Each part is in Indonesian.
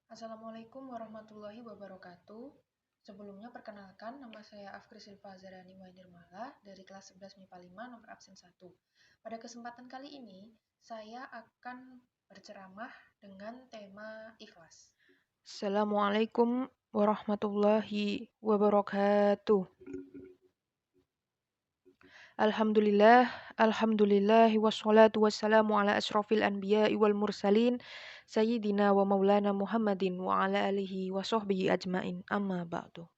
Assalamualaikum warahmatullahi wabarakatuh. Sebelumnya perkenalkan, nama saya Afkri Silva Zarani Nirmala dari kelas 11 MIPA 5 nomor absen 1. Pada kesempatan kali ini, saya akan berceramah dengan tema ikhlas. Assalamualaikum warahmatullahi wabarakatuh. Alhamdulillah, wassalatu wassalamu ala asyrafil anbiya'i wal mursalin, sayyidina wa maulana Muhammadin wa ala alihi wa sahbihi ajmain, amma ba'du.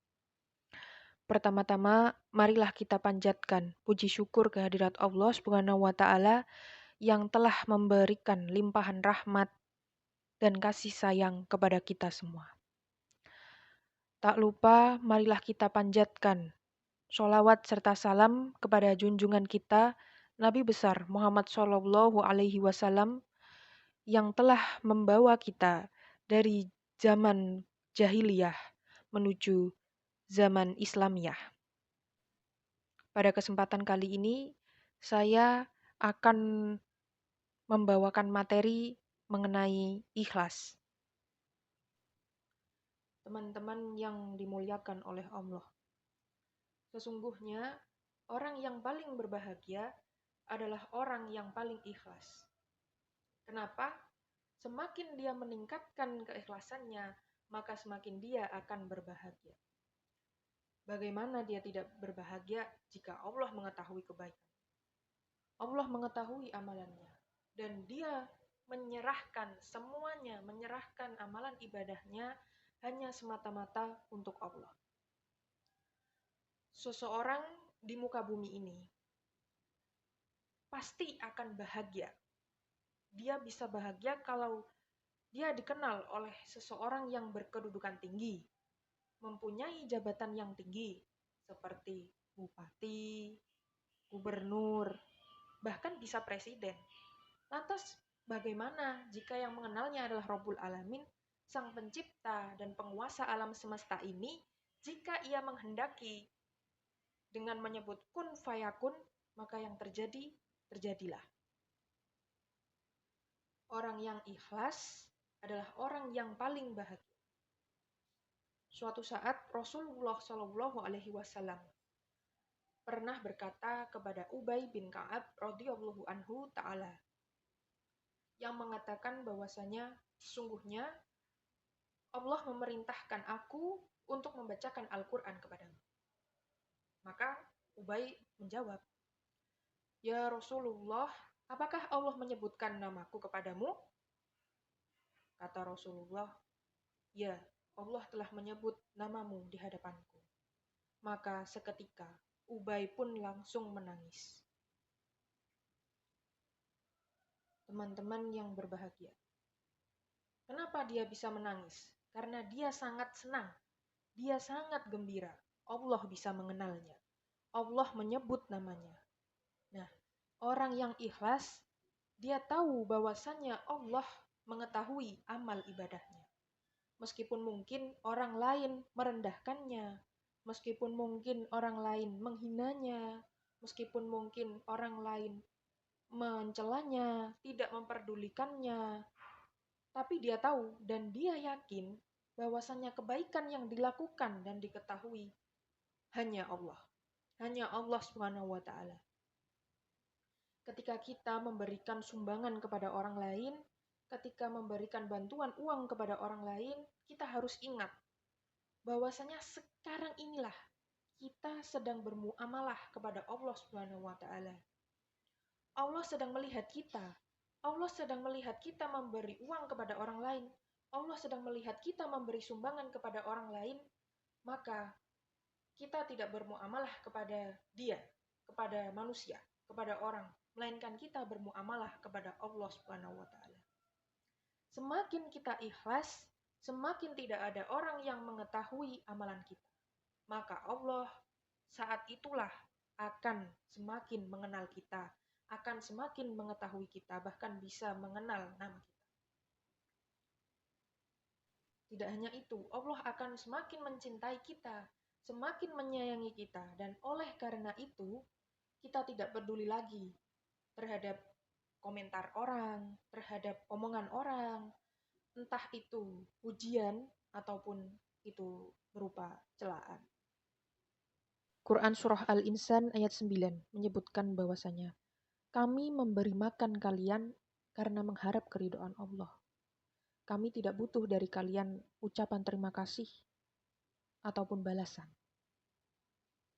Pertama-tama, marilah kita panjatkan puji syukur kehadirat Allah Subhanahu wa Ta'ala yang telah memberikan limpahan rahmat dan kasih sayang kepada kita semua. Tak lupa, marilah kita panjatkan sholawat serta salam kepada junjungan kita Nabi besar Muhammad Shallallahu Alaihi Wasallam yang telah membawa kita dari zaman jahiliyah menuju zaman Islamiyah. Pada kesempatan kali ini, saya akan membawakan materi mengenai ikhlas. Teman-teman yang dimuliakan oleh Allah. Sesungguhnya, orang yang paling berbahagia adalah orang yang paling ikhlas. Kenapa? Semakin dia meningkatkan keikhlasannya, maka semakin dia akan berbahagia. Bagaimana dia tidak berbahagia jika Allah mengetahui kebaikan? Allah mengetahui amalannya. Dan dia menyerahkan semuanya, menyerahkan amalan ibadahnya hanya semata-mata untuk Allah. Seseorang di muka bumi ini pasti akan bahagia. Dia bisa bahagia kalau dia dikenal oleh seseorang yang berkedudukan tinggi, mempunyai jabatan yang tinggi, seperti bupati, gubernur, bahkan bisa presiden. Lantas, bagaimana jika yang mengenalnya adalah Rabbul Alamin, Sang Pencipta dan Penguasa alam semesta ini, jika ia menghendaki dengan menyebut kun fayakun, maka yang terjadi, terjadilah. Orang yang ikhlas adalah orang yang paling bahagia. Suatu saat Rasulullah Shallallahu Alaihi Wasallam pernah berkata kepada Ubay bin Ka'ab radhiyallahu anhu ta'ala, yang mengatakan bahwasanya sesungguhnya Allah memerintahkan aku untuk membacakan Al-Quran kepadamu. Maka Ubay menjawab, "Ya Rasulullah, apakah Allah menyebutkan namaku kepadamu?" Kata Rasulullah, "Ya, Allah telah menyebut namamu di hadapanku." Maka seketika Ubay pun langsung menangis. Teman-teman yang berbahagia, kenapa dia bisa menangis? Karena dia sangat senang, dia sangat gembira. Allah bisa mengenalnya, Allah menyebut namanya. Nah, orang yang ikhlas, dia tahu bahwasannya Allah mengetahui amal ibadahnya. Meskipun mungkin orang lain merendahkannya, meskipun mungkin orang lain menghinanya, meskipun mungkin orang lain mencelanya, tidak memperdulikannya, tapi dia tahu dan dia yakin bahwasannya kebaikan yang dilakukan dan diketahui hanya Allah. Hanya Allah Subhanahu wa Ta'ala. Ketika kita memberikan sumbangan kepada orang lain, ketika memberikan bantuan uang kepada orang lain, kita harus ingat bahwasanya sekarang inilah kita sedang bermuamalah kepada Allah Subhanahu wa Ta'ala. Allah sedang melihat kita. Allah sedang melihat kita memberi uang kepada orang lain. Allah sedang melihat kita memberi sumbangan kepada orang lain, maka kita tidak bermuamalah kepada dia, kepada manusia, kepada orang, melainkan kita bermuamalah kepada Allah Subhanahu wa Ta'ala. Semakin kita ikhlas, semakin tidak ada orang yang mengetahui amalan kita. Maka Allah saat itulah akan semakin mengenal kita, akan semakin mengetahui kita, bahkan bisa mengenal nama kita. Tidak hanya itu, Allah akan semakin mencintai kita, semakin menyayangi kita, dan oleh karena itu, kita tidak peduli lagi terhadap komentar orang, terhadap omongan orang, entah itu pujian ataupun itu berupa celaan. Quran Surah Al-Insan ayat 9 menyebutkan bahwasanya kami memberi makan kalian karena mengharap keridhaan Allah. Kami tidak butuh dari kalian ucapan terima kasih ataupun balasan.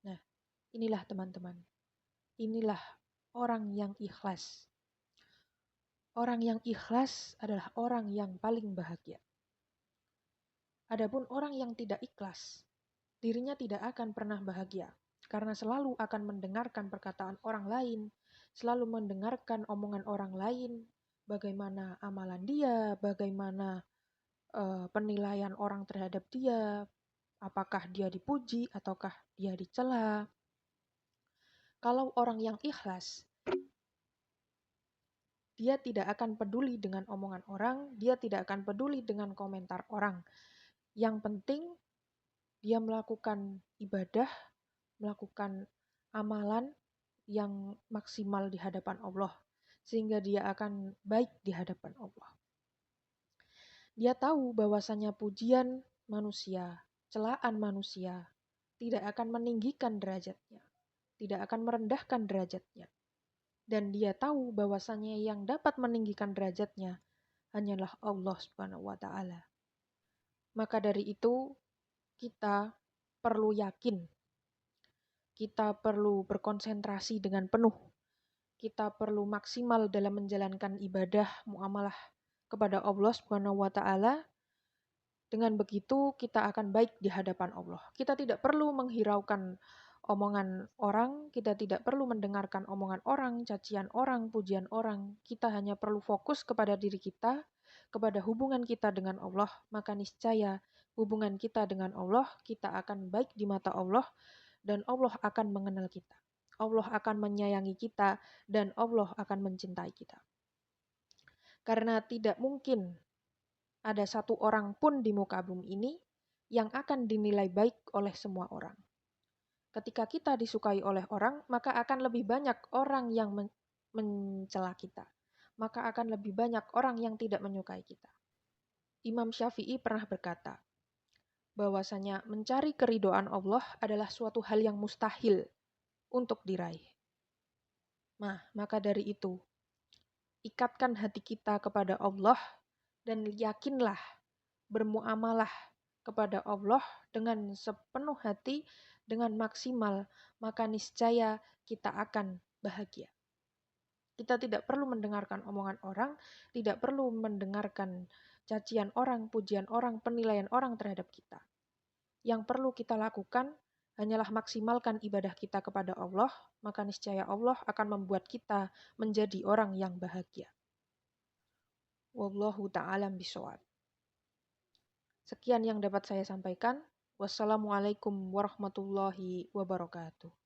Nah, inilah teman-teman. Inilah orang yang ikhlas. Orang yang ikhlas adalah orang yang paling bahagia. Adapun orang yang tidak ikhlas, dirinya tidak akan pernah bahagia. Karena selalu akan mendengarkan perkataan orang lain, selalu mendengarkan omongan orang lain, bagaimana amalan dia, bagaimana penilaian orang terhadap dia, apakah dia dipuji ataukah dia dicela. Kalau orang yang ikhlas, dia tidak akan peduli dengan omongan orang, dia tidak akan peduli dengan komentar orang. Yang penting dia melakukan ibadah, melakukan amalan yang maksimal di hadapan Allah, sehingga dia akan baik di hadapan Allah. Dia tahu bahwasanya pujian manusia, celaan manusia tidak akan meninggikan derajatnya, tidak akan merendahkan derajatnya. Dan dia tahu bahwasanya yang dapat meninggikan derajatnya hanyalah Allah Subhanahu wa taala. Maka dari itu kita perlu yakin, kita perlu berkonsentrasi dengan penuh, kita perlu maksimal dalam menjalankan ibadah muamalah kepada Allah Subhanahu wa taala. Dengan begitu kita akan baik di hadapan Allah. Kita tidak perlu menghiraukan omongan orang, kita tidak perlu mendengarkan omongan orang, cacian orang, pujian orang. Kita hanya perlu fokus kepada diri kita, kepada hubungan kita dengan Allah, maka niscaya hubungan kita dengan Allah, kita akan baik di mata Allah, dan Allah akan mengenal kita. Allah akan menyayangi kita, dan Allah akan mencintai kita. Karena tidak mungkin ada satu orang pun di muka bumi ini yang akan dinilai baik oleh semua orang. Ketika kita disukai oleh orang, maka akan lebih banyak orang yang mencela kita. Maka akan lebih banyak orang yang tidak menyukai kita. Imam Syafi'i pernah berkata, bahwasanya mencari keridhaan Allah adalah suatu hal yang mustahil untuk diraih. Nah, maka dari itu, ikatkan hati kita kepada Allah dan yakinlah bermuamalah kepada Allah dengan sepenuh hati, dengan maksimal, maka niscaya kita akan bahagia. Kita tidak perlu mendengarkan omongan orang, tidak perlu mendengarkan cacian orang, pujian orang, penilaian orang terhadap kita. Yang perlu kita lakukan hanyalah maksimalkan ibadah kita kepada Allah, maka niscaya Allah akan membuat kita menjadi orang yang bahagia. Wallahu ta'alam bishawab. Sekian yang dapat saya sampaikan. Wassalamualaikum warahmatullahi wabarakatuh.